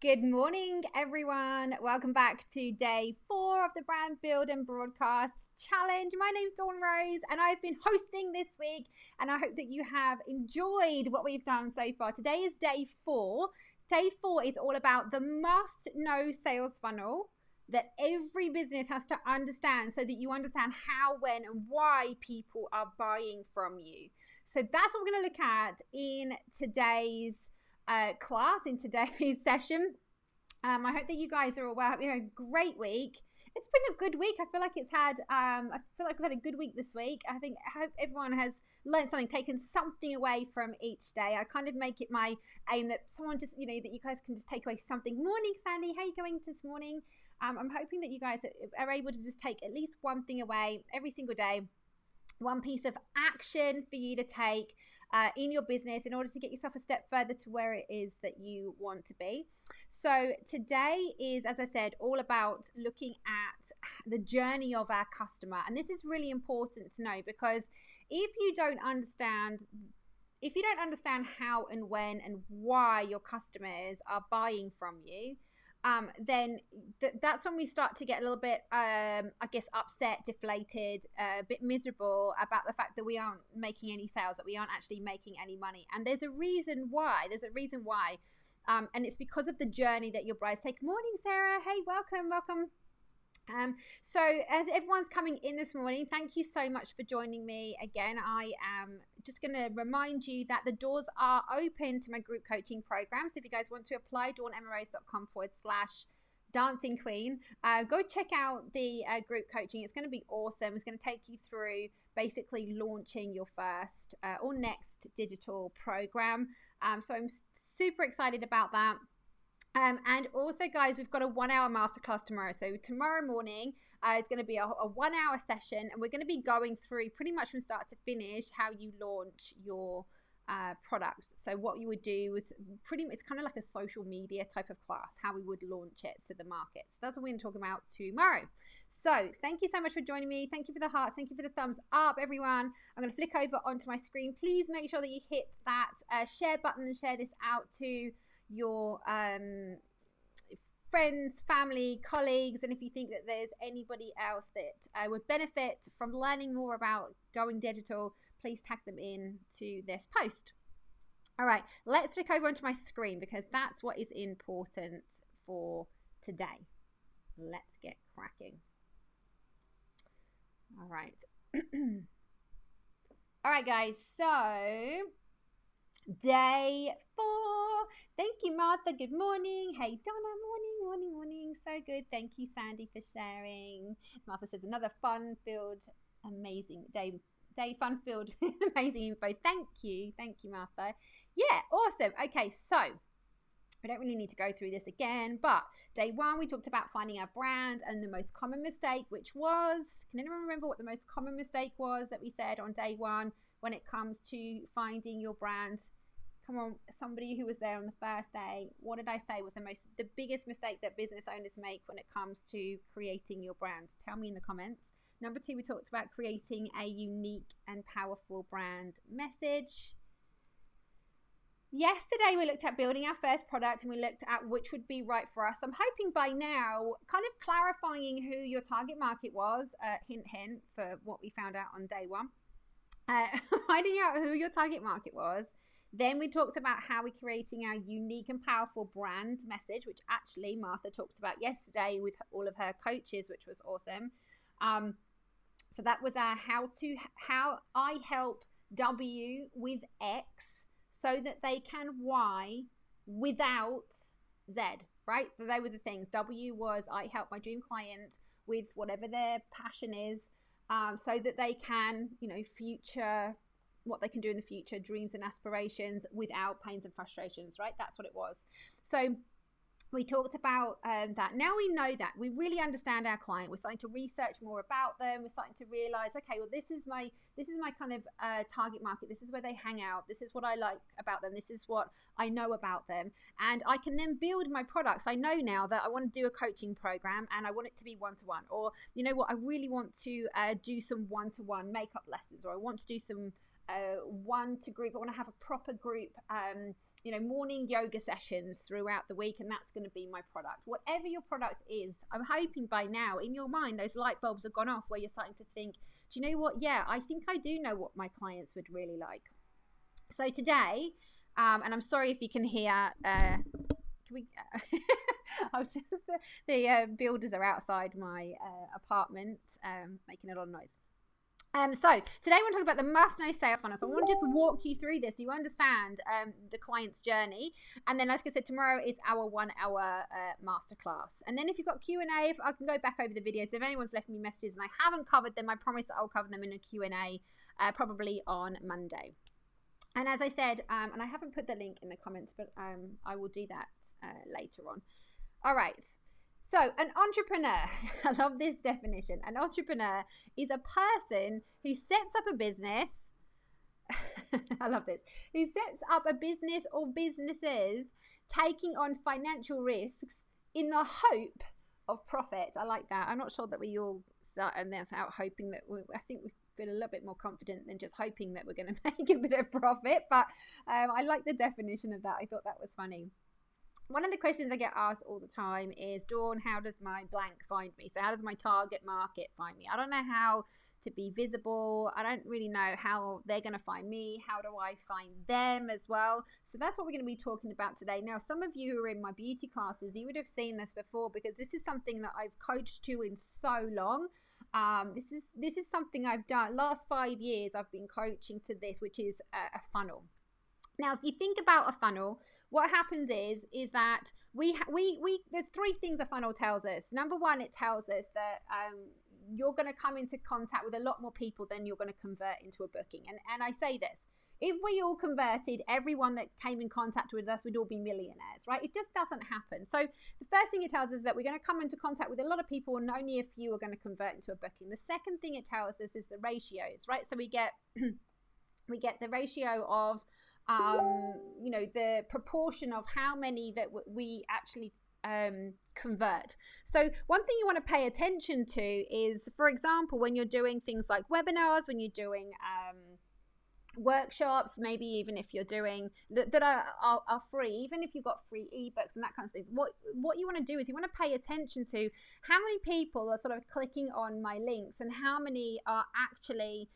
Good morning, everyone. Welcome back to day 4 of the Brand Build and Broadcast Challenge. My name's Dawn Rose, and I've been hosting this week, and I hope that you have enjoyed what we've done so far. Today is day 4. Day 4 is all about the must-know sales funnel that every business has to understand so that you understand how, when, and why people are buying from you. So that's what we're going to look at in today's class, in today's session. I hope that you guys are all well. I hope you had a great week. It's been a good week. I feel like we've had a good week this week. I hope everyone has learned something, taken something away from each day. I kind of make it my aim that someone just, that you guys can just take away something. Morning, Sandy. How are you going this morning? I'm hoping that you guys are able to just take at least one thing away every single day, one piece of action for you to take in your business in order to get yourself a step further to where it is that you want to be. So today is, as I said, all about looking at the journey of our customer. And this is really important to know, because if you don't understand how and when and why your customers are buying from you, then that's when we start to get a little bit, upset, deflated, a bit miserable about the fact that we aren't making any sales, that we aren't actually making any money. And there's a reason why. And it's because of the journey that your brides take. Morning, Sarah. Hey, welcome. So as everyone's coming in this morning, thank you so much for joining me again. I am just going to remind you that the doors are open to my group coaching program. So if you guys want to apply, dawnemmorose.com/dancing queen, go check out the group coaching. It's going to be awesome. It's going to take you through basically launching your first or next digital program. So I'm super excited about that. And also, guys, we've got a 1-hour masterclass tomorrow. So tomorrow morning, it's going to be a 1-hour session, and we're going to be going through pretty much from start to finish how you launch your products. So what you would do with it's kind of like a social media type of class, how we would launch it to the market. So that's what we're going to talk about tomorrow. So thank you so much for joining me. Thank you for the hearts. Thank you for the thumbs up, everyone. I'm going to flick over onto my screen. Please make sure that you hit that share button and share this out to your friends, family, colleagues, and if you think that there's anybody else that would benefit from learning more about going digital, please tag them in to this post. All right, let's flick over onto my screen, because that's what is important for today. Let's get cracking. All right. All right, guys, so day 4. Thank you, Martha. Good morning. Hey, Donna. Morning. So good. Thank you, Sandy, for sharing. Martha says another fun-filled, amazing day. Fun-filled, amazing info. Thank you, Martha. Yeah, awesome. Okay, so we don't really need to go through this again, but day 1, we talked about finding our brand and the most common mistake, which was, can anyone remember what the most common mistake was that we said on day 1 when it comes to finding your brand? Come on, somebody who was there on the first day. What did I say was the biggest mistake that business owners make when it comes to creating your brand? Tell me in the comments. Number 2, we talked about creating a unique and powerful brand message. Yesterday, we looked at building our first product, and we looked at which would be right for us. I'm hoping by now, kind of clarifying who your target market was, hint, for what we found out on day 1. Finding out who your target market was. Then we talked about how we're creating our unique and powerful brand message, which actually Martha talks about yesterday with all of her coaches, which was awesome. So that was our how I help W with X so that they can Y without Z, right? So they were the things. W was I help my dream client with whatever their passion is, so that they can, future what they can do in the future, dreams and aspirations without pains and frustrations, right? That's what it was. So we talked about that. Now we know that. We really understand our client. We're starting to research more about them. We're starting to realize, okay, well, this is my kind of target market. This is where they hang out. This is what I like about them. This is what I know about them. And I can then build my products. I know now that I want to do a coaching program and I want it to be one-to-one. Or, you know what, I really want to do some one-to-one makeup lessons, or I want to do some one to group. I want to have a proper group morning yoga sessions throughout the week, and that's going to be my product. Whatever your product is, I'm hoping by now in your mind those light bulbs have gone off where you're starting to think, do you know what? Yeah, I think I do know what my clients would really like. So today, and I'm sorry if you can hear, can we? The builders are outside my apartment, making a lot of noise. So today I want to talk about the must-know sales funnel. So I want to just walk you through this so you understand the client's journey. And then, like I said, tomorrow is our 1 hour masterclass. And then if you've got Q&A, I can go back over the videos. If anyone's left me messages and I haven't covered them, I promise that I'll cover them in a Q&A probably on Monday. And as I said, and I haven't put the link in the comments, but I will do that later on. All right. So an entrepreneur, I love this definition. An entrepreneur is a person who sets up a business. I love this. Who sets up a business or businesses taking on financial risks in the hope of profit. I like that. I'm not sure that we all start and that's out hoping that I think we feel a little bit more confident than just hoping that we're going to make a bit of profit. But I like the definition of that. I thought that was funny. One of the questions I get asked all the time is, Dawn, how does my blank find me? So how does my target market find me? I don't know how to be visible. I don't really know how they're going to find me. How do I find them as well? So that's what we're going to be talking about today. Now, some of you who are in my beauty classes, you would have seen this before because this is something that I've coached to in so long. This is something I've done. Last 5 years, I've been coaching to this, which is a funnel. Now, if you think about a funnel, what happens is that we there's 3 things a funnel tells us. Number one, it tells us that you're going to come into contact with a lot more people than you're going to convert into a booking. And I say this, if we all converted everyone that came in contact with us, we'd all be millionaires, right? It just doesn't happen. So the first thing it tells us is that we're going to come into contact with a lot of people and only a few are going to convert into a booking. The second thing it tells us is the ratios, right? So we get the ratio of the proportion of how many that we actually convert. So one thing you want to pay attention to is, for example, when you're doing things like webinars, when you're doing workshops, maybe even if you're doing that are free, even if you've got free ebooks and that kind of thing, what you want to do is you want to pay attention to how many people are sort of clicking on my links and how many are actually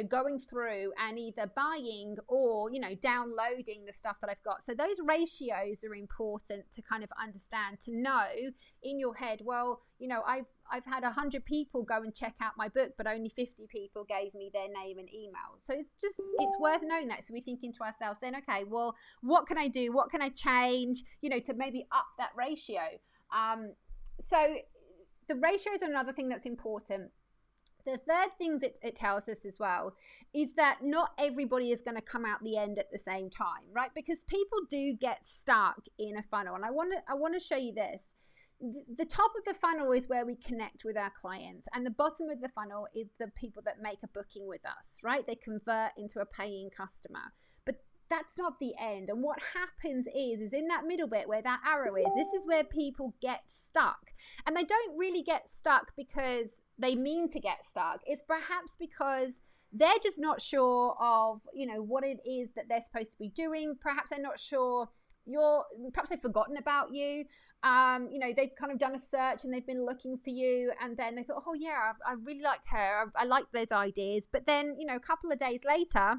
going through and either buying or, downloading the stuff that I've got. So those ratios are important to kind of understand, to know in your head, well, I've had 100 people go and check out my book, but only 50 people gave me their name and email. So it's worth knowing that. So we're thinking to ourselves then, okay, well, what can I do? What can I change, to maybe up that ratio? So the ratios are another thing that's important. The third thing it tells us as well is that not everybody is going to come out the end at the same time, right? Because people do get stuck in a funnel. And I want to show you this. The top of the funnel is where we connect with our clients. And the bottom of the funnel is the people that make a booking with us, right? They convert into a paying customer. But that's not the end. And what happens is in that middle bit where that arrow is, this is where people get stuck. And they don't really get stuck because they mean to get stuck. It's perhaps because they're just not sure of, what it is that they're supposed to be doing. Perhaps they're not sure perhaps they've forgotten about you. They've kind of done a search and they've been looking for you. And then they thought, oh yeah, I really like her. I like those ideas. But then, a couple of days later,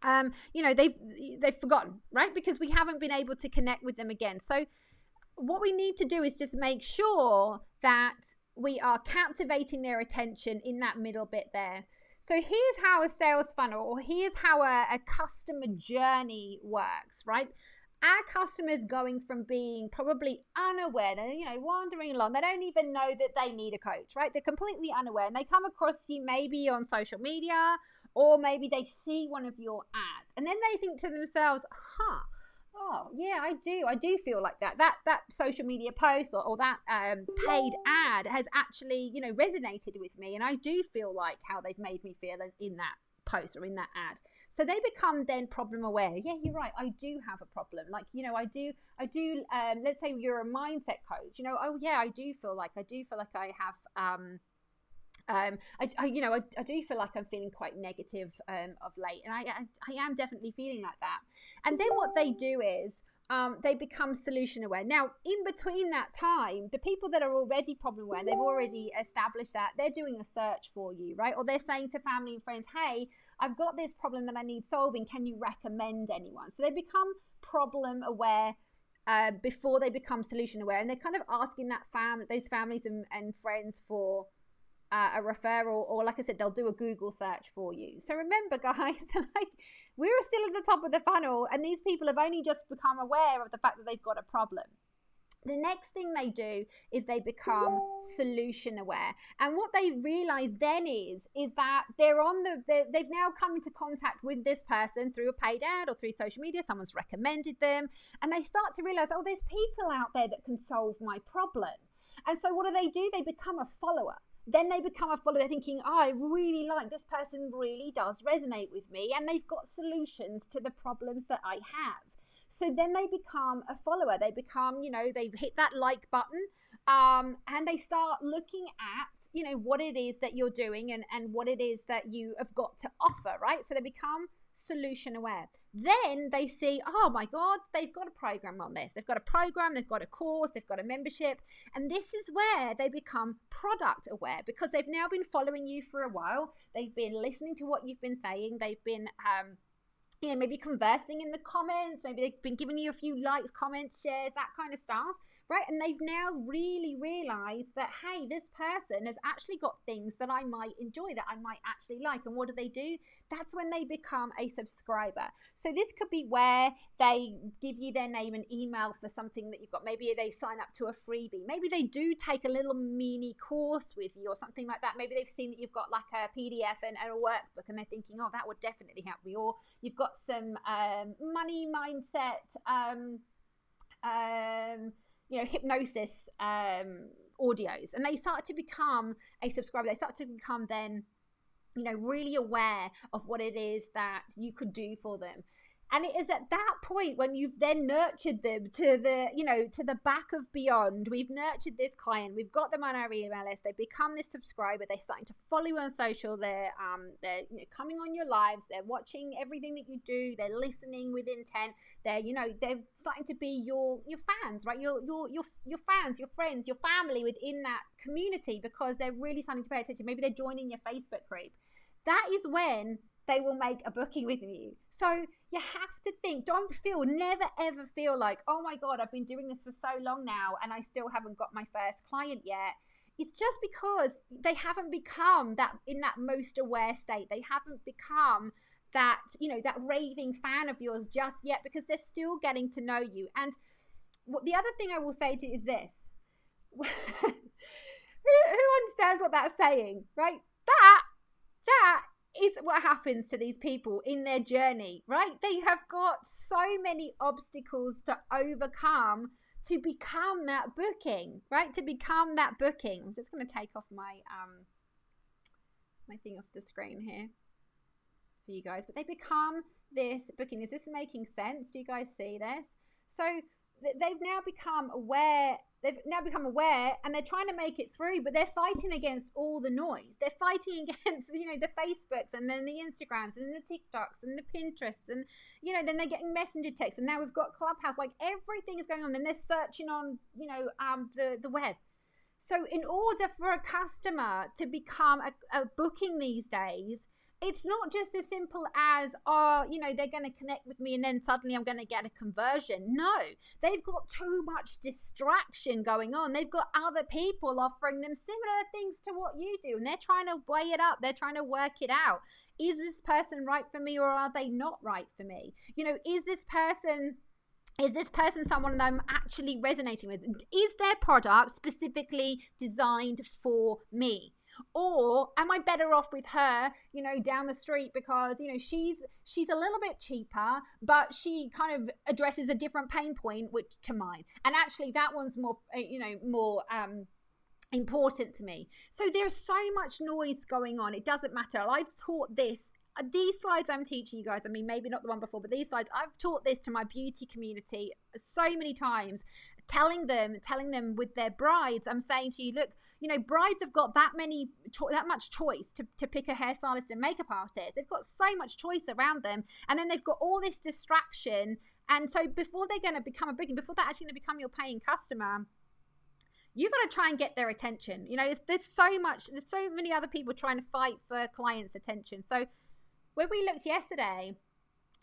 they've forgotten, right? Because we haven't been able to connect with them again. So what we need to do is just make sure that we are captivating their attention in that middle bit there. So here's how a sales funnel, or here's how a customer journey works, right? Our customers going from being probably unaware, they're wandering along, they don't even know that they need a coach, right? They're completely unaware, and they come across you maybe on social media, or maybe they see one of your ads, and then they think to themselves, oh yeah, I do feel like that social media post or that paid ad has actually resonated with me, and I do feel like how they've made me feel in that post or in that ad. So they become then problem aware. Yeah, you're right, I do have a problem. Like, I do let's say you're a mindset coach, oh yeah, I do feel like I have I do feel like I'm feeling quite negative of late, and I am definitely feeling like that. And then what they do is they become solution aware. Now, in between that time, the people that are already problem aware, they've already established that, they're doing a search for you, right? Or they're saying to family and friends, hey, I've got this problem that I need solving. Can you recommend anyone? So they become problem aware before they become solution aware, and they're kind of asking those families and friends for a referral, or like I said, they'll do a Google search for you. So remember, guys, like, we're still at the top of the funnel, and these people have only just become aware of the fact that they've got a problem. The next thing they do is they become solution aware, and what they realize then is that they've now come into contact with this person through a paid ad or through social media. Someone's recommended them, and they start to realize, oh, there's people out there that can solve my problem. And so what do? They become a follower. Then they become a follower. They're thinking, oh, I really like this person, really does resonate with me, and they've got solutions to the problems that I have. So then they become a follower. They become, they've hit that like button, and they start looking at, what it is that you're doing and what it is that you have got to offer, right? So they become solution aware. Then they see, oh my God, they've got a program on this. They've got a program, they've got a course, they've got a membership. And this is where they become product aware, because they've now been following you for a while. They've been listening to what you've been saying. They've been, maybe conversing in the comments. Maybe they've been giving you a few likes, comments, shares, that kind of stuff. Right? And they've now really realized that, hey, this person has actually got things that I might enjoy, that I might actually like. And what do? That's when they become a subscriber. So this could be where they give you their name and email for something that you've got. Maybe they sign up to a freebie. Maybe they do take a little mini course with you or something like that. Maybe they've seen that you've got like a PDF and a workbook, and they're thinking, oh, that would definitely help me. Or you've got some money mindset hypnosis audios, and they start to become a subscriber. They start to become then, really aware of what it is that you could do for them. And it is at that point when you've then nurtured them to the back of beyond. We've nurtured this client. We've got them on our email list. They become this subscriber. They're starting to follow you on social. They're coming on your lives. They're watching everything that you do. They're listening with intent. They're starting to be your fans, right? Your fans, your friends, your family within that community, because they're really starting to pay attention. Maybe they're joining your Facebook group. That is when they will make a booking with you. So you have to think, never ever feel like, oh my God, I've been doing this for so long now and I still haven't got my first client yet. It's just because they haven't become that in that most aware state. They haven't become that, that raving fan of yours just yet, because they're still getting to know you. And the other thing I will say to you is this. Who understands what that's saying, right? That is what happens to these people in their journey, right? They have got so many obstacles to overcome to become that booking, right? To become that booking. I'm just going to take off my my thing off the screen here for you guys. But they become this booking. Is this making sense? Do you guys see this? So they've now become aware. They've now become aware, and they're trying to make it through, but they're fighting against all the noise. They're fighting against, the Facebooks, and then the Instagrams, and the TikToks, and the Pinterests, and, then they're getting messenger texts, and now we've got Clubhouse. Like, everything is going on. Then they're searching on, the web. So in order for a customer to become a booking these days, it's not just as simple as, they're going to connect with me and then suddenly I'm going to get a conversion. No, they've got too much distraction going on. They've got other people offering them similar things to what you do, and they're trying to weigh it up. They're trying to work it out. Is this person right for me, or are they not right for me? Is this person someone that I'm actually resonating with? Is their product specifically designed for me? Or am I better off with her, down the street, because, she's a little bit cheaper, but she kind of addresses a different pain point to mine. And actually that one's more, more important to me. So there's so much noise going on. It doesn't matter. I've taught this. These slides I'm teaching you guys, maybe not the one before, but these slides, I've taught this to my beauty community so many times telling them with their brides, I'm saying to you, look, you know, brides have got that much choice to pick a hairstylist and makeup artist. They've got so much choice around them, and then they've got all this distraction. And so before they're going to become a booking, before they're actually going to become your paying customer, you got to try and get their attention. You know, there's so many other people trying to fight for clients' attention. So when we looked yesterday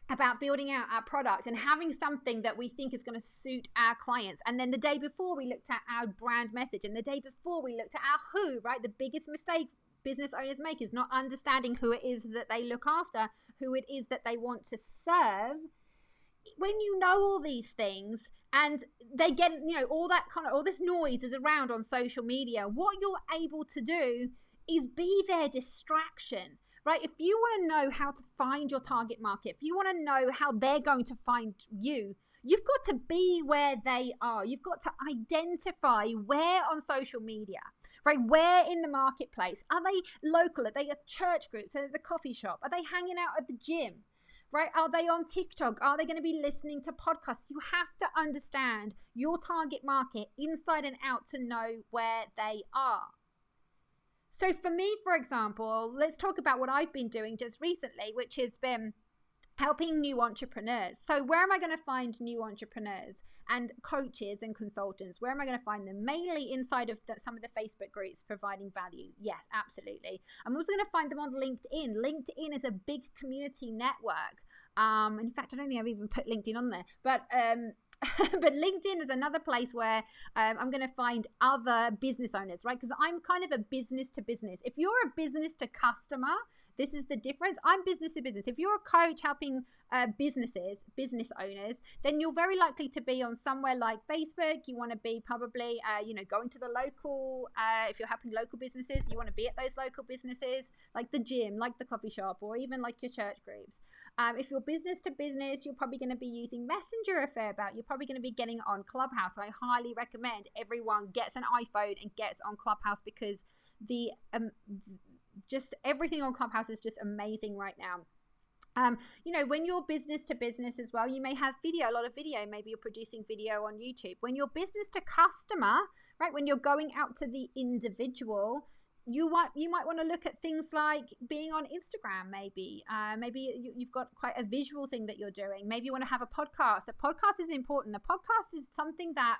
about building out our product and having something that we think is going to suit our clients, and then the day before we looked at our brand message, and the day before we looked at our who, right? The biggest mistake business owners make is not understanding who it is that they look after, who it is that they want to serve. When you know all these things and they get, you know, all this noise is around on social media, what you're able to do is be their distraction, right? If you want to know how to find your target market, if you want to know how they're going to find you, you've got to be where they are. You've got to identify where on social media, right? Where in the marketplace? Are they local? Are they at church groups? Are they at the coffee shop? Are they hanging out at the gym? Right? Are they on TikTok? Are they going to be listening to podcasts? You have to understand your target market inside and out to know where they are. So for me, for example, let's talk about what I've been doing just recently, which has been helping new entrepreneurs. So where am I going to find new entrepreneurs and coaches and consultants? Where am I going to find them? Mainly inside of some of the Facebook groups providing value. Yes, absolutely. I'm also going to find them on LinkedIn. LinkedIn is a big community network. In fact, I don't think I've even put LinkedIn on there, but LinkedIn is another place where I'm going to find other business owners, right? Because I'm kind of a business to business. If you're a business to customer, this is the difference. I'm business to business. If you're a coach helping business owners, then you're very likely to be on somewhere like Facebook. You want to be probably, going to the local, if you're helping local businesses, you want to be at those local businesses, like the gym, like the coffee shop, or even like your church groups. If you're business to business, you're probably going to be using Messenger a fair bit. You're probably going to be getting on Clubhouse. I highly recommend everyone gets an iPhone and gets on Clubhouse, because just everything on Clubhouse is just amazing right now. When you're business to business as well, you may have video, a lot of video. Maybe you're producing video on YouTube. When you're business to customer, right, when you're going out to the individual, you might want to look at things like being on Instagram. Maybe you've got quite a visual thing that you're doing. Maybe you want to have a podcast. A podcast is important. A podcast is something that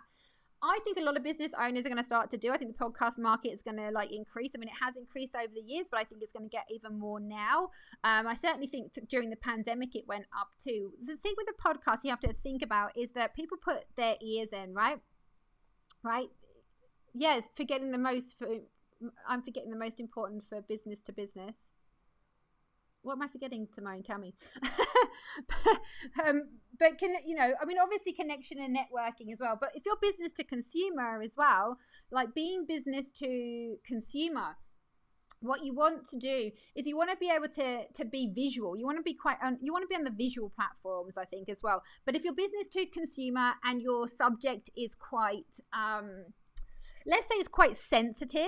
I think a lot of business owners are going to start to do. I think the podcast market is going to increase. I mean, it has increased over the years, but I think it's going to get even more now. I certainly think during the pandemic, it went up too. The thing with the podcast you have to think about is that people put their ears in, right? Yeah, I'm forgetting the most important for business to business. What am I forgetting, Simone? Tell me. But obviously connection and networking as well. But if you're business to consumer as well, like being business to consumer, what you want to do is you want to be able to be visual. You want to be you want to be on the visual platforms, I think, as well. But if you're business to consumer and your subject is quite, let's say it's quite sensitive,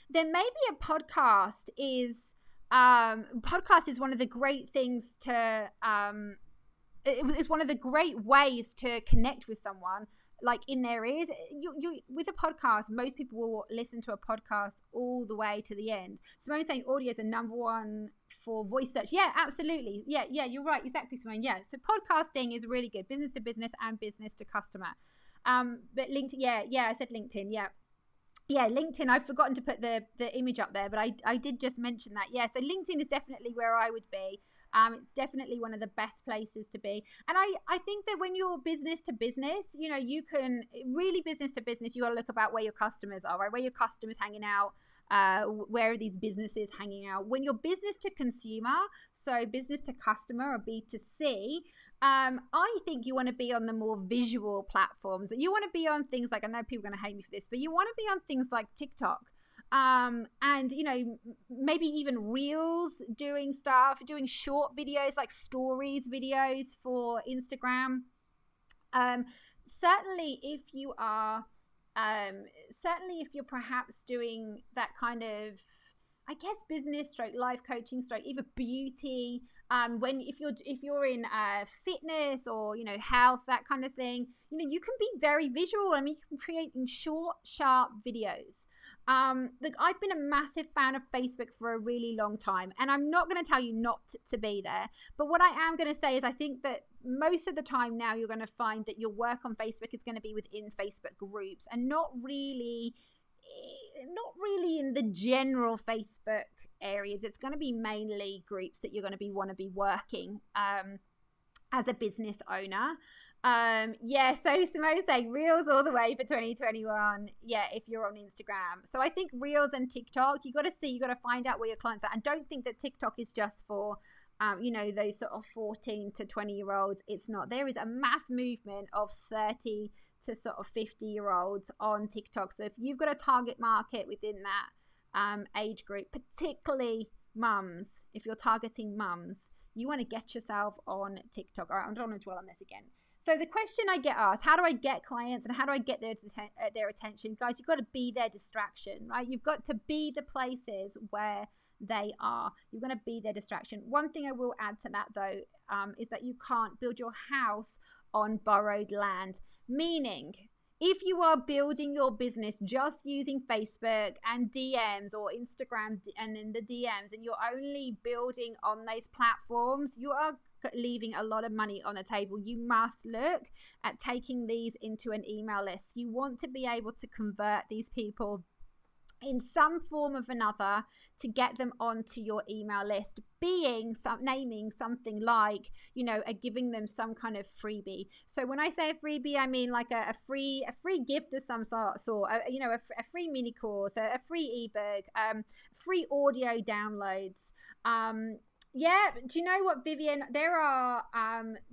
then maybe a podcast is one of the great things to it's one of the great ways to connect with someone, like in their ears. You with a podcast, most people will listen to a podcast all the way to the end. Simone's saying audio is a number one for voice search. Yeah, absolutely. Yeah, you're right. Exactly, Simone. Yeah, so podcasting is really good, business to business and business to customer. But LinkedIn, yeah, I said LinkedIn. Yeah, LinkedIn, I've forgotten to put the image up there, but I did just mention that. Yeah, so LinkedIn is definitely where I would be. It's definitely one of the best places to be. And I think that when you're business to business, you can really business to business, you got to look about where your customers are, right? Where your customers hanging out, where are these businesses hanging out? When you're business to consumer, so business to customer or B2C, I think you want to be on the more visual platforms. You want to be on things like, I know people are going to hate me for this, but you want to be on things like TikTok. And maybe even reels, doing short videos like stories videos for Instagram. Certainly if you're perhaps doing that kind of, I guess, business stroke life coaching stroke, either beauty, When if you're in fitness or health, that kind of thing, you can be very visual. I mean, you can create short, sharp videos. Look, I've been a massive fan of Facebook for a really long time, and I'm not going to tell you not to be there. But what I am going to say is I think that most of the time now you're going to find that your work on Facebook is going to be within Facebook groups and not really in the general Facebook areas. It's going to be mainly groups that you're going to want to be working as a business owner. So Simone's saying Reels all the way for 2021. Yeah, if you're on Instagram. So I think Reels and TikTok, you got to find out where your clients are. And don't think that TikTok is just for those sort of 14 to 20-year-olds. It's not. There is a mass movement of 30 to sort of 50-year-olds on TikTok. So if you've got a target market within that age group, particularly mums, if you're targeting mums, you want to get yourself on TikTok. All right, I don't want to dwell on this again. So the question I get asked, how do I get clients and how do I get their attention? Guys, you've got to be their distraction, right? You've got to be the places where they are. You're going to be their distraction. One thing I will add to that, though, is that you can't build your house on borrowed land. Meaning, if you are building your business just using Facebook and DMs or Instagram and then the DMs, and you're only building on those platforms, you are leaving a lot of money on the table. You must look at taking these into an email list. You want to be able to convert these people in some form of another to get them onto your email list, naming something like, giving them some kind of freebie. So when I say a freebie, I mean like a free gift of some sort, a free mini course, a free ebook, free audio downloads. Yeah, do you know what, Vivian? There are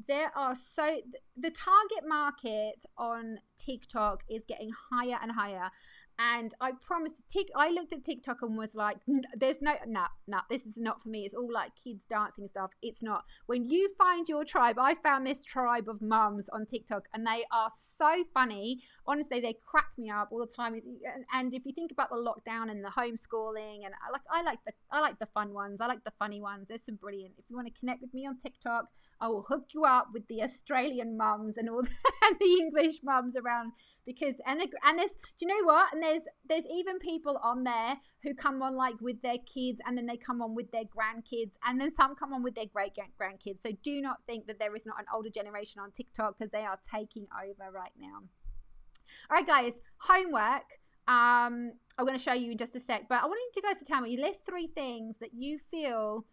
the target market on TikTok is getting higher and higher. And I promise, I looked at TikTok and was like, there's no, this is not for me. It's all like kids dancing stuff. It's not. When you find your tribe, I found this tribe of mums on TikTok and they are so funny. Honestly, they crack me up all the time. And if you think about the lockdown and the homeschooling, and I like the fun ones. I like the funny ones. There's some brilliant. If you want to connect with me on TikTok, I will hook you up with the Australian mums and all and the English mums around, because and there's, do you know what? And there's even people on there who come on like with their kids, and then they come on with their grandkids, and then some come on with their great grandkids. So do not think that there is not an older generation on TikTok, because they are taking over right now. All right, guys, homework. I'm going to show you in just a sec, but I want you guys to tell me, list 3 things that you feel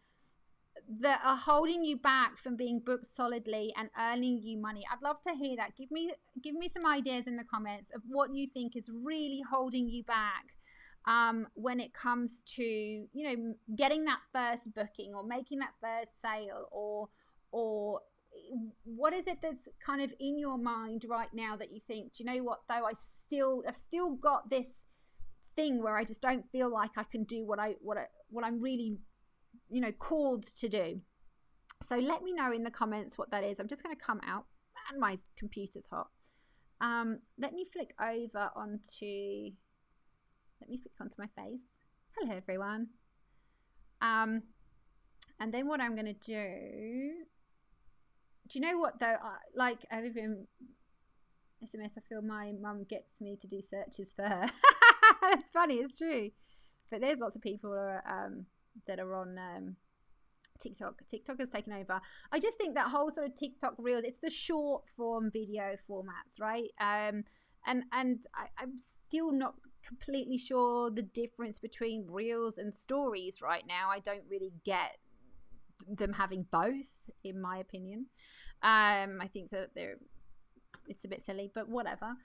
that are holding you back from being booked solidly and earning you money. I'd love to hear that. Give me some ideas in the comments of what you think is really holding you back when it comes to getting that first booking or making that first sale, or what is it that's kind of in your mind right now that you think, do you know what, though, I've still got this thing where I just don't feel like I can do what I'm really called to do. So let me know in the comments what that is. I'm just going to come out, and my computer's hot. Let me flick onto my face. Hello everyone. And then what I'm going to do you know what though, like everything SMS, I feel my mum gets me to do searches for her. It's funny, it's true, but there's lots of people that are on TikTok. TikTok has taken over. I just think that whole sort of TikTok Reels, it's the short form video formats, right? And I'm still not completely sure the difference between Reels and Stories right now. I don't really get them having both, in my opinion. I think that it's a bit silly, but whatever.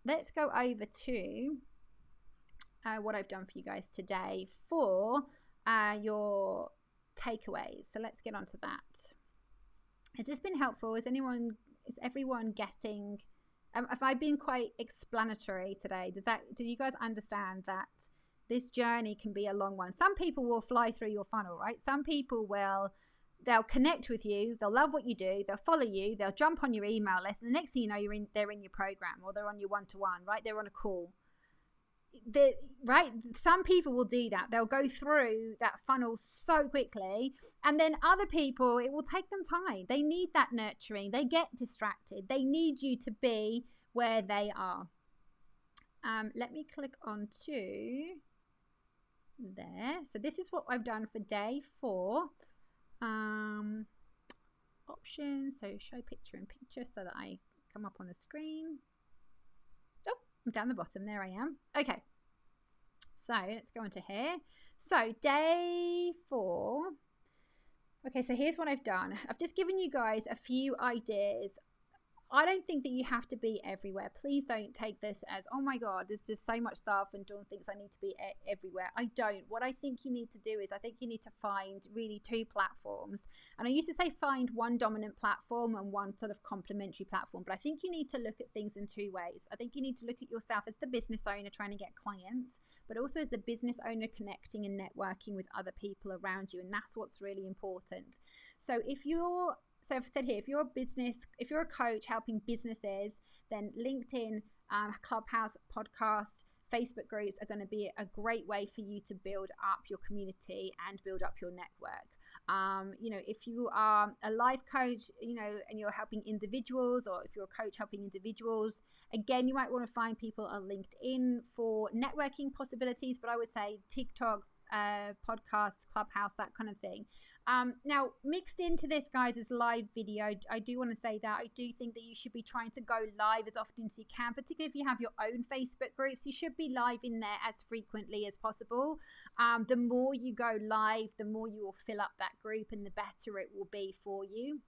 Let's go over to what I've done for you guys today for your takeaways. So let's get on to that. Has this been helpful? Is everyone getting, have I been quite explanatory today? Do you guys understand that this journey can be a long one? Some people will fly through your funnel, right? Some people they'll connect with you, they'll love what you do, they'll follow you, they'll jump on your email list, and the next thing you know, they're in your program, or they're on your one-to-one, right? They're on a call. right, some people will do that. They'll go through that funnel so quickly, and then other people, it will take them time. They need that nurturing. They get distracted. They need you to be where they are. Let me click on to there. So this is what I've done for day 4. Options, so show picture in picture so that I come up on the screen. Oh, I'm down the bottom, there I am. Okay, so let's go into here. So day 4. Okay, so here's what I've done. I've just given you guys a few ideas. I don't think that you have to be everywhere. Please don't take this as, oh my God, there's just so much stuff and Dawn thinks I need to be everywhere. I don't. What I think you need to do is I think you need to find really 2 platforms. And I used to say find one dominant platform and one sort of complementary platform. But I think you need to look at things in 2 ways. I think you need to look at yourself as the business owner trying to get clients, but also as the business owner connecting and networking with other people around you. And that's what's really important. So I've said here, if you're a business, if you're a coach helping businesses, then LinkedIn, Clubhouse, podcast, Facebook groups are going to be a great way for you to build up your community and build up your network. If you are a life coach, and you're helping individuals, or if you're a coach helping individuals, again, you might want to find people on LinkedIn for networking possibilities, but I would say TikTok, podcasts, Clubhouse, that kind of thing. Now, mixed into this, guys, is live video. I do want to say that I do think that you should be trying to go live as often as you can, particularly if you have your own Facebook groups. You should be live in there as frequently as possible. The more you go live, the more you will fill up that group and the better it will be for you.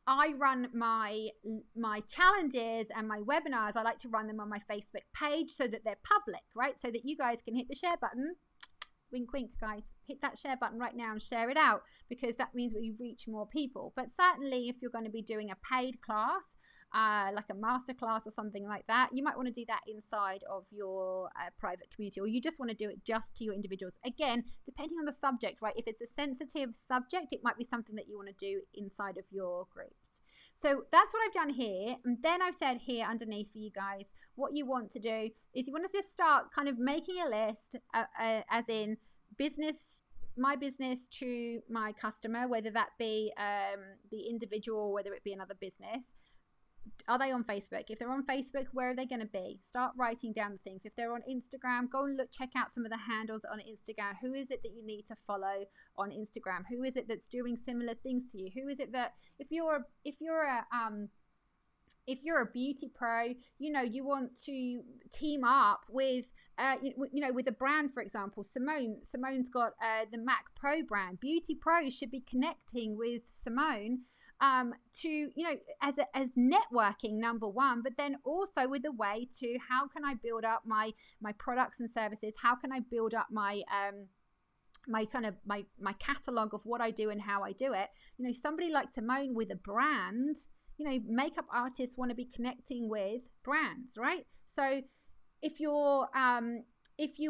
I run my challenges and my webinars. I like to run them on my Facebook page so that they're public, right? So that you guys can hit the share button. Wink, wink, guys. Hit that share button right now and share it out, because that means we reach more people. But certainly if you're going to be doing a paid class, like a master class or something like that, you might want to do that inside of your private community, or you just want to do it just to your individuals. Again, depending on the subject, right? If it's a sensitive subject, it might be something that you want to do inside of your groups. So that's what I've done here. And then I've said here underneath for you guys, what you want to do is you want to just start kind of making a list, as in my business to my customer, whether that be the individual or whether it be another business. Are they on Facebook? If they're on Facebook, where are they going to be? Start writing down the things. If they're on Instagram, go and check out some of the handles on Instagram. Who is it that you need to follow on Instagram? Who is it that's doing similar things to you? Who is it that if you're a beauty pro, you want to team up with, with a brand, for example. Simone's got the MAC Pro brand. Beauty pros should be connecting with Simone to, as networking, number one, but then also with a way to, how can I build up my products and services? How can I build up my my catalog of what I do and how I do it? Somebody like Simone with a brand, makeup artists want to be connecting with brands, right? So if you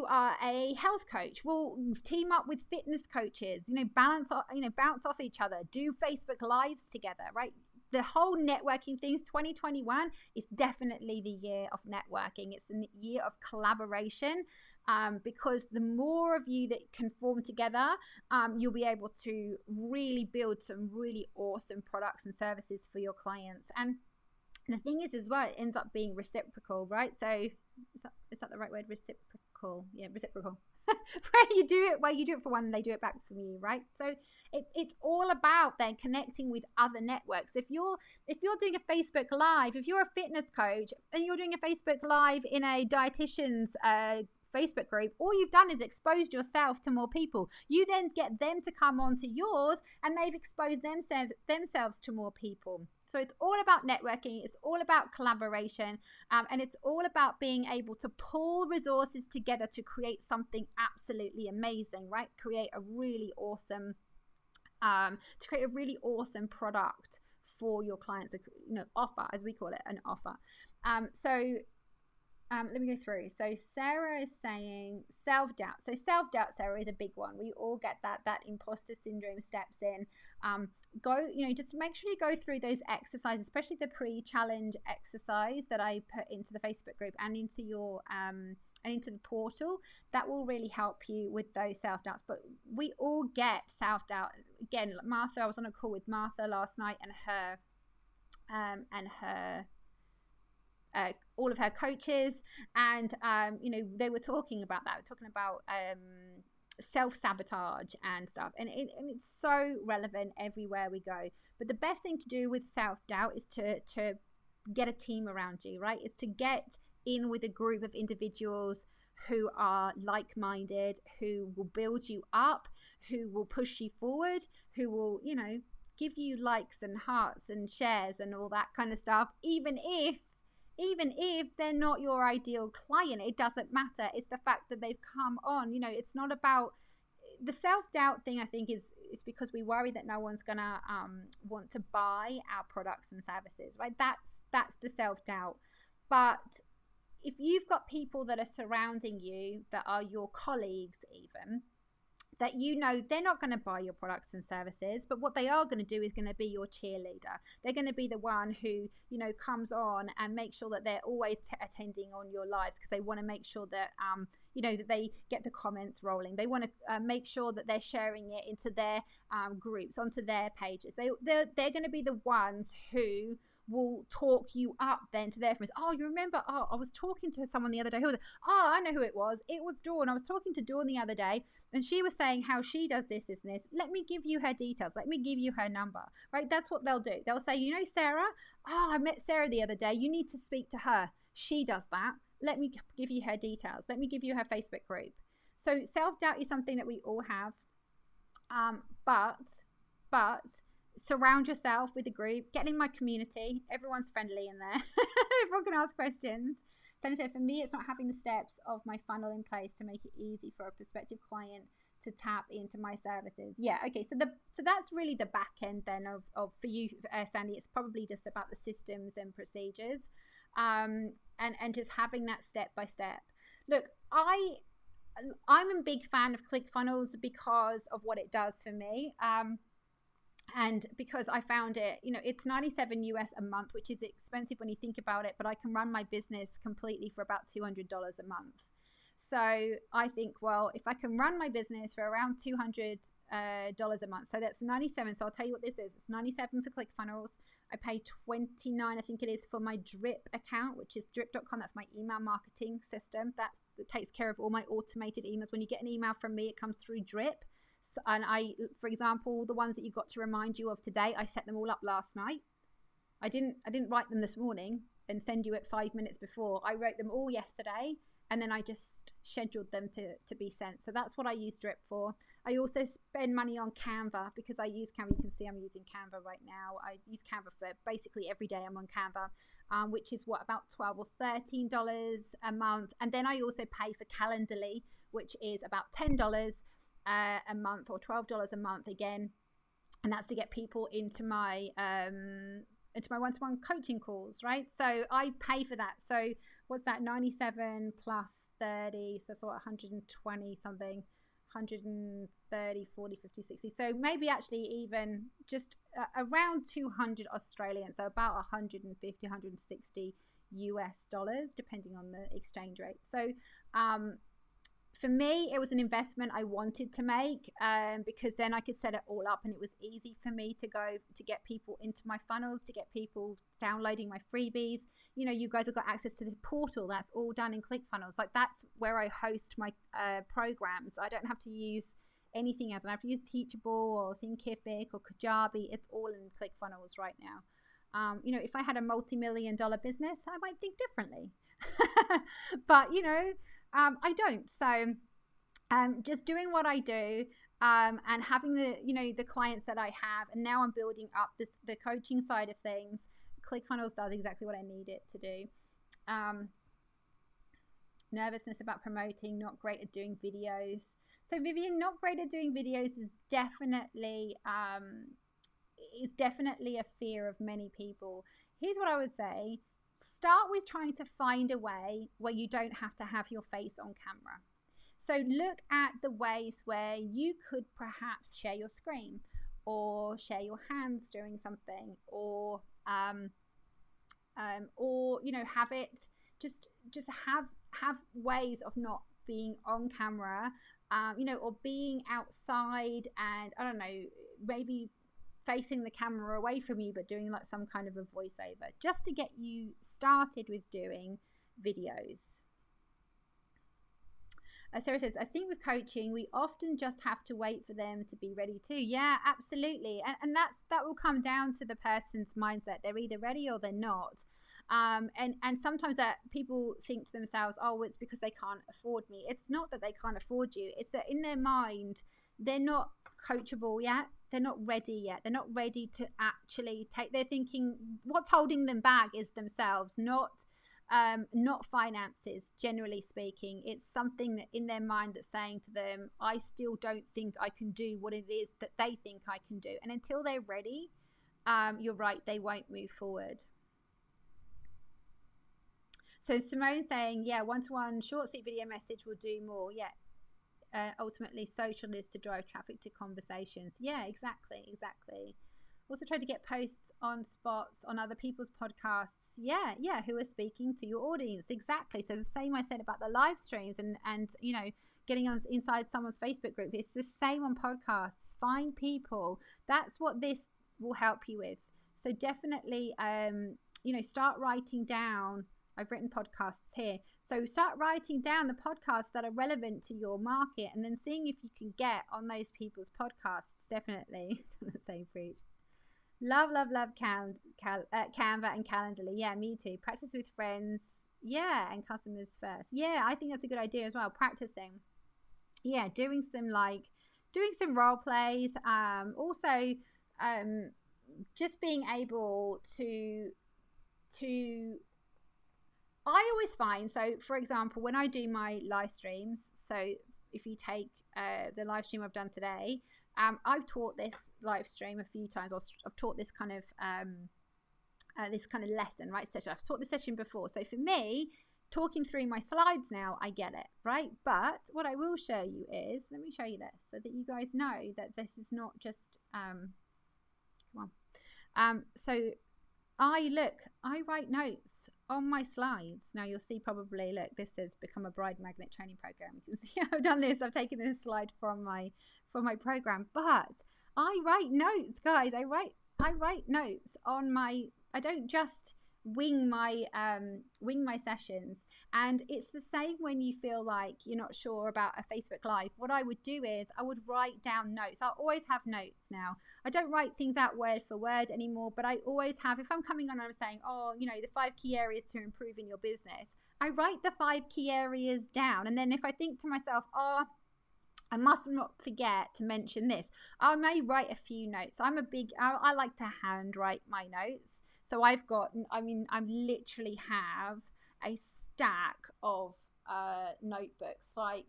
are a health coach, well, team up with fitness coaches, bounce off each other, do Facebook lives together, right? The whole networking things, 2021 is definitely the year of networking. It's the year of collaboration, because the more of you that can form together, you'll be able to really build some really awesome products and services for your clients. And the thing is as well, it ends up being reciprocal, right? So is that the right word? Reciprocal. Yeah, reciprocal. where you do it for one and they do it back from you, right? So it's all about then connecting with other networks. If you're doing a Facebook live, if you're a fitness coach and you're doing a Facebook live in a dietitian's Facebook group, all you've done is exposed yourself to more people. You then get them to come onto yours and they've exposed themselves to more people. So it's all about networking, it's all about collaboration, and it's all about being able to pull resources together to create something absolutely amazing, right? Create a really awesome product for your clients, offer, as we call it, an offer. So let me go through. So Sarah is saying self-doubt. So self-doubt, Sarah, is a big one. We all get that imposter syndrome steps in. Go, just make sure you go through those exercises, especially the pre-challenge exercise that I put into the Facebook group and into your and into the portal. That will really help you with those self-doubts. But we all get self-doubt. Again, Martha, I was on a call with Martha last night, and her all of her coaches, and they were talking about that. We're talking about self-sabotage and stuff, and it's so relevant everywhere we go. But the best thing to do with self-doubt is to get a team around you, right? It's to get in with a group of individuals who are like-minded, who will build you up, who will push you forward, who will give you likes and hearts and shares and all that kind of stuff, even if they're not your ideal client. It doesn't matter. It's the fact that they've come on. It's not about the self-doubt thing. I think is because we worry that no one's gonna want to buy our products and services, right? That's the self-doubt. But if you've got people that are surrounding you, that are your colleagues even, that they're not going to buy your products and services, but what they are going to do is going to be your cheerleader. They're going to be the one who comes on and makes sure that they're always attending on your lives, because they want to make sure that that they get the comments rolling. They want to make sure that they're sharing it into their groups, onto their pages. They're going to be the ones who will talk you up then to their friends. Oh, you remember? Oh, I was talking to someone the other day who was, I know who it was. It was Dawn. I was talking to Dawn the other day, and she was saying how she does this, this, and this. Let me give you her details. Let me give you her number, right? That's what they'll do. They'll say, Sarah? Oh, I met Sarah the other day. You need to speak to her. She does that. Let me give you her details. Let me give you her Facebook group. So self-doubt is something that we all have. But surround yourself with a group. Get in my community. Everyone's friendly in there. Everyone can ask questions. Sandy said, for me, it's not having the steps of my funnel in place to make it easy for a prospective client to tap into my services. Yeah, okay. So that's really the back end then of for you, Sandy. It's probably just about the systems and procedures, and just having that step by step. Look, I'm a big fan of ClickFunnels because of what it does for me. And because I found it, it's $97 US a month, which is expensive when you think about it, but I can run my business completely for about $200 a month. So I think, well, if I can run my business for around $200 a month, so that's 97. So I'll tell you what this is. It's 97 for ClickFunnels. I pay 29, I think it is, for my Drip account, which is drip.com. That's my email marketing system. That takes care of all my automated emails. When you get an email from me, it comes through Drip. And for example, the ones that you got to remind you of today, I set them all up last night. I didn't write them this morning and send you it 5 minutes before. I wrote them all yesterday, and then I just scheduled them to be sent. So that's what I use Drip for. I also spend money on Canva because I use Canva. You can see I'm using Canva right now. I use Canva for basically every day. I'm on Canva, which is about $12 or $13 a month. And then I also pay for Calendly, which is about $10 a month, or $12 a month again, and that's to get people into my one-to-one coaching calls, right? So I pay for that. So what's that? 97 plus 30, so that's what, 120 something, 130, 40, 50, 60. So maybe actually even just around 200 Australian, so about 150, 160 US dollars, depending on the exchange rate. So for me, it was an investment I wanted to make, because then I could set it all up, and it was easy for me to get people into my funnels, to get people downloading my freebies. You guys have got access to the portal. That's all done in ClickFunnels. Like, that's where I host my programs. I don't have to use anything else. I don't have to use Teachable or Thinkific or Kajabi. It's all in ClickFunnels right now. If I had a multi-million-dollar business, I might think differently. But I don't. So just doing what I do, and having the clients that I have, and now I'm building up the coaching side of things. ClickFunnels does exactly what I need it to do. Nervousness about promoting, not great at doing videos. So Vivian, not great at doing videos is definitely a fear of many people. Here's what I would say. start with trying to find a way where you don't have to have your face on camera. So look at the ways where you could perhaps share your screen, or share your hands doing something, or have it just have ways of not being on camera, or being outside, and I don't know, maybe facing the camera away from you, but doing like some kind of a voiceover, just to get you started with doing videos. Sarah says, I think with coaching, we often just have to wait for them to be ready too. Yeah, absolutely. And that will come down to the person's mindset. They're either ready or they're not. And sometimes that people think to themselves, oh, it's because they can't afford me. It's not that they can't afford you. It's that in their mind, they're not coachable yet. They're not ready yet. They're not ready to actually they're thinking what's holding them back is themselves, not finances. Generally speaking, it's something that in their mind that's saying to them, I still don't think I can do what it is that they think I can do. And until they're ready, you're right, they won't move forward. So Simone saying, yeah, one-to-one short sweet video message will do more. Yeah, ultimately social is to drive traffic to conversations. Yeah, exactly. Also try to get posts on spots on other people's podcasts. Yeah, who are speaking to your audience. Exactly. So the same I said about the live streams and getting on inside someone's Facebook group. It's the same on podcasts. Find people. That's what this will help you with. So definitely start writing down. I've written podcasts here. So start writing down the podcasts that are relevant to your market, and then seeing if you can get on those people's podcasts. Definitely. Say preach. Love Canva and Calendly. Yeah, me too. Practice with friends. Yeah, and customers first. Yeah, I think that's a good idea as well. Practicing. Yeah, doing some role plays. Also, just being able to. I always find, so for example, when I do my live streams, so if you take the live stream I've done today, I've taught this live stream a few times, or I've taught this kind of lesson, right, session. I've taught the session before. So for me, talking through my slides now, I get it, right? But what I will show you is, let me show you this so that you guys know that this is not just, so I write notes on my slides. Now you'll see probably, look, this says become a bride magnet training program. You can see I've done this. I've taken this slide from my program, but I write notes, guys. I write notes on my, I don't just wing my sessions. And it's the same when you feel like you're not sure about a Facebook Live. What I would do is I would write down notes. I always have notes now. I don't write things out word for word anymore, but I always have, if I'm coming on and I'm saying, oh, the 5 key areas to improve in your business, I write the 5 key areas down. And then if I think to myself, oh, I must not forget to mention this, I may write a few notes. I like to handwrite my notes. So I literally have a stack of notebooks. Like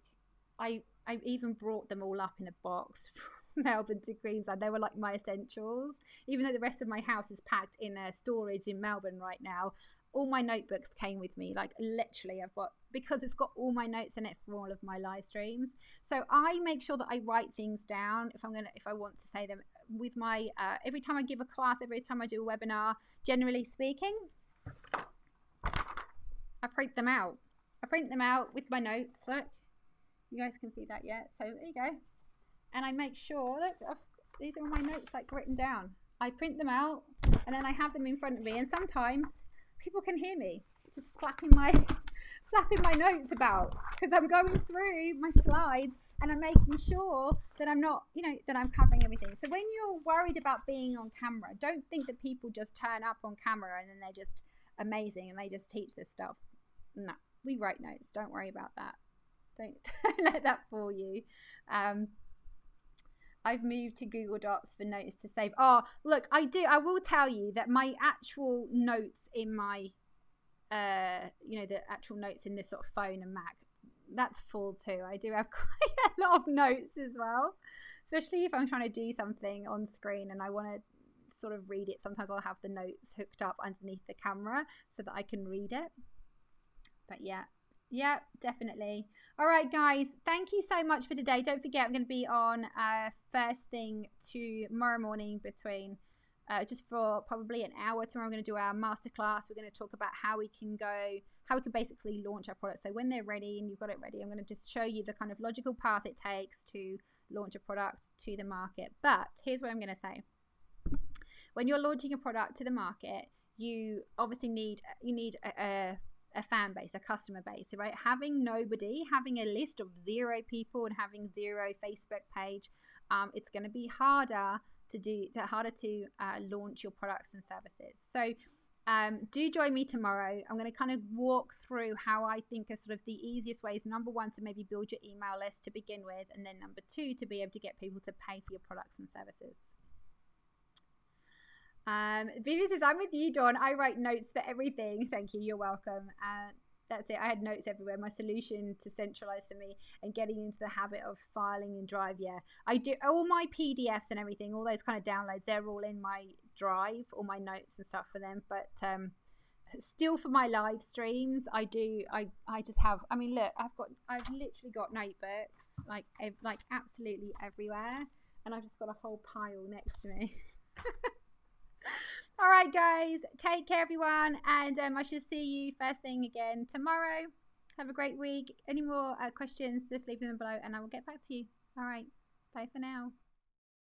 I even brought them all up in a box from Melbourne to Queensland. They were like my essentials. Even though the rest of my house is packed in storage in Melbourne right now, all my notebooks came with me. Like literally, because it's got all my notes in it for all of my live streams. So I make sure that I write things down if I want to say them with my every time I give a class, every time I do a webinar. Generally speaking, I print them out. With my notes. Look, you guys can see that yet. So there you go. And I make sure, look, these are my notes like written down. I print them out and then I have them in front of me. And sometimes people can hear me just flapping my notes about, because I'm going through my slides and I'm making sure that I'm not, that I'm covering everything. So when you're worried about being on camera, don't think that people just turn up on camera and then they're just amazing and they just teach this stuff. No, we write notes. Don't worry about that. Don't let that fool you. I've moved to Google Docs for notes to save. Oh, look, I will tell you that my actual notes in my, the actual notes in this sort of phone and Mac, that's full too. I do have quite a lot of notes as well, especially if I'm trying to do something on screen and I want to sort of read it. Sometimes I'll have the notes hooked up underneath the camera so that I can read it. But yeah, definitely. All right, guys, thank you so much for today. Don't forget, I'm going to be on first thing tomorrow morning between just for probably an hour tomorrow. I'm going to do our masterclass. We're going to talk about how we can basically launch our product. So when they're ready and you've got it ready, I'm going to just show you the kind of logical path it takes to launch a product to the market. But here's what I'm going to say. When you're launching a product to the market, you obviously need a fan base, a customer base, right? Having a list of 0 people and having 0 Facebook page, it's going to be harder to launch your products and services. So do join me tomorrow. I'm going to kind of walk through how I think are sort of the easiest ways. Number 1, to maybe build your email list to begin with, and then number 2, to be able to get people to pay for your products and services. Vivi says, I'm with you, Dawn. I write notes for everything. Thank you. You're welcome. That's it. I had notes everywhere. My solution to centralize for me and getting into the habit of filing in Drive. Yeah, I do all my PDFs and everything, all those kind of downloads. They're all in my Drive, all my notes and stuff for them. But still, for my live streams, I just have. I mean, look, I've literally got notebooks like absolutely everywhere, and I've just got a whole pile next to me. All right, guys, take care, everyone, and I shall see you first thing again tomorrow. Have a great week. Any more questions, just leave them below and I will get back to you. All right, bye for now.